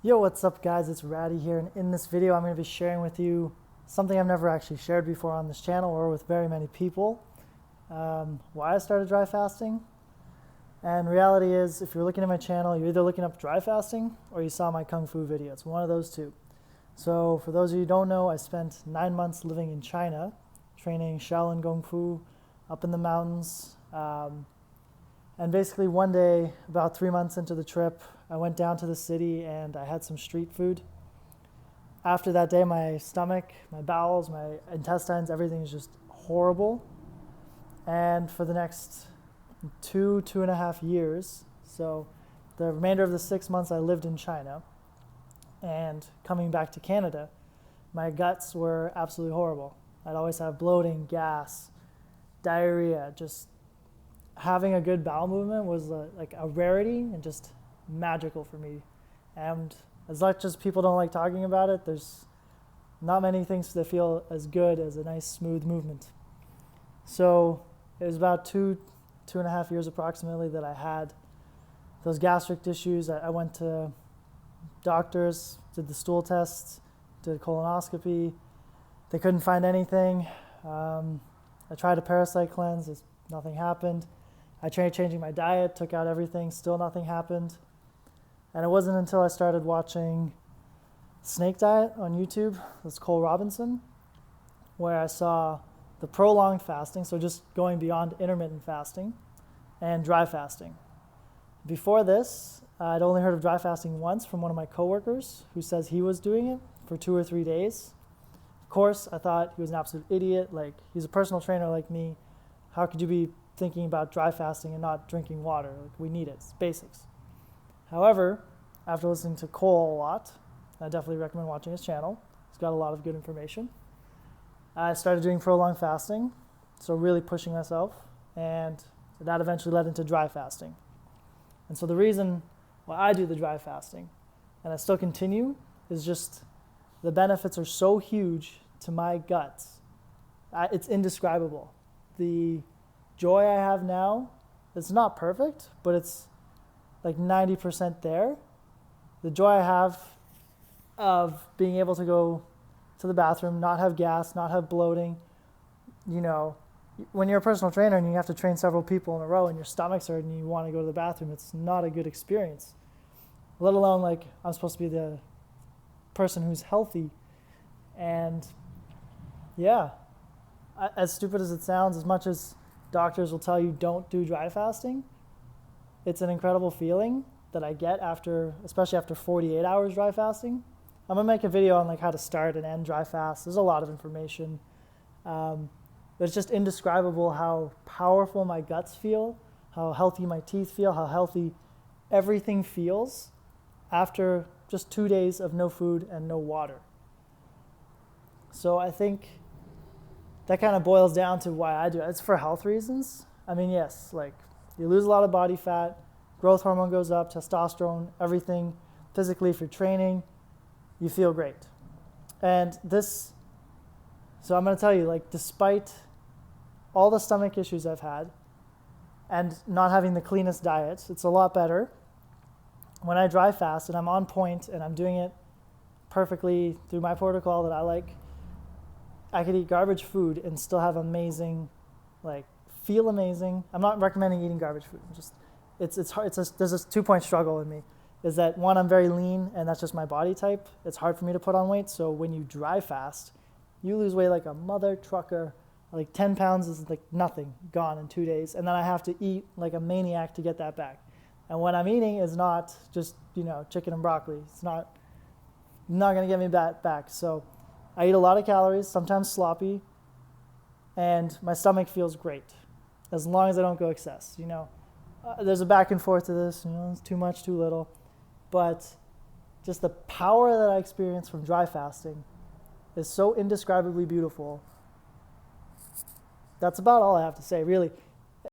Yo, what's up guys? It's Raddy here, and in this video I'm going to be sharing with you something I've never actually shared before on this channel or with very many people. Why I started dry fasting. And reality is, if you're looking at my channel, you're either looking up dry fasting or you saw my Kung Fu video. It's one of those two. So for those of you who don't know, I spent 9 months living in China, training Shaolin Kung Fu up in the mountains. And basically one day, about 3 months into the trip, I went down to the city and I had some street food. After that day, my stomach, my bowels, my intestines, everything is just horrible. And for the next 2.5 years, so the remainder of the 6 months I lived in China and coming back to Canada, my guts were absolutely horrible. I'd always have bloating, gas, diarrhea. Just having a good bowel movement was like a rarity and just magical for me. And as much as people don't like talking about it, there's not many things that feel as good as a nice smooth movement. So it was about 2.5 years approximately that I had those gastric issues. I went to doctors, did the stool tests, did a colonoscopy. They couldn't find anything. I tried a parasite cleanse, nothing happened. I tried changing my diet, took out everything, still nothing happened. And it wasn't until I started watching Snake Diet on YouTube, that's Cole Robinson, where I saw the prolonged fasting, so just going beyond intermittent fasting, and dry fasting. Before this, I'd only heard of dry fasting once from one of my coworkers who says he was doing it for 2 or 3 days. Of course, I thought he was an absolute idiot. Like, he's a personal trainer like me. How could you be thinking about dry fasting and not drinking water? Like, we need it, it's basics. However, after listening to Cole a lot, I definitely recommend watching his channel. He's got a lot of good information. I started doing prolonged fasting, so really pushing myself, and that eventually led into dry fasting. And so the reason why I do the dry fasting, and I still continue, is just the benefits are so huge to my guts. It's indescribable. The joy I have now, it's not perfect, but it's like 90% there. The joy I have of being able to go to the bathroom, not have gas, not have bloating. You know, when you're a personal trainer and you have to train several people in a row and your stomach's hurt and you want to go to the bathroom, it's not a good experience. Let alone, like, I'm supposed to be the person who's healthy. And yeah, as stupid as it sounds, as much as doctors will tell you don't do dry fasting, it's an incredible feeling that I get after, especially after 48 hours dry fasting. I'm gonna make a video on like how to start and end dry fast. There's a lot of information, but it's just indescribable how powerful my guts feel, how healthy my teeth feel, how healthy everything feels after just 2 days of no food and no water. So I think that kind of boils down to why I do it. It's for health reasons. I mean, yes, like, you lose a lot of body fat, growth hormone goes up, testosterone, everything. Physically, if you're training, you feel great. And this, so I'm going to tell you, like, despite all the stomach issues I've had and not having the cleanest diet, it's a lot better. When I dry fast and I'm on point and I'm doing it perfectly through my protocol that I like, I could eat garbage food and still have amazing, like, feel amazing. I'm not recommending eating garbage food. It's hard. There's this 2-point struggle in me. Is that one, I'm very lean and that's just my body type. It's hard for me to put on weight. So when you dry fast, you lose weight like a mother trucker. Like 10 pounds is like nothing, gone in 2 days. And then I have to eat like a maniac to get that back. And what I'm eating is not just, chicken and broccoli. It's not going to get me that back. So I eat a lot of calories, sometimes sloppy, and my stomach feels great as long as I don't go excess. There's a back and forth to this, it's too much, too little. But just the power that I experience from dry fasting is so indescribably beautiful. That's about all I have to say, really.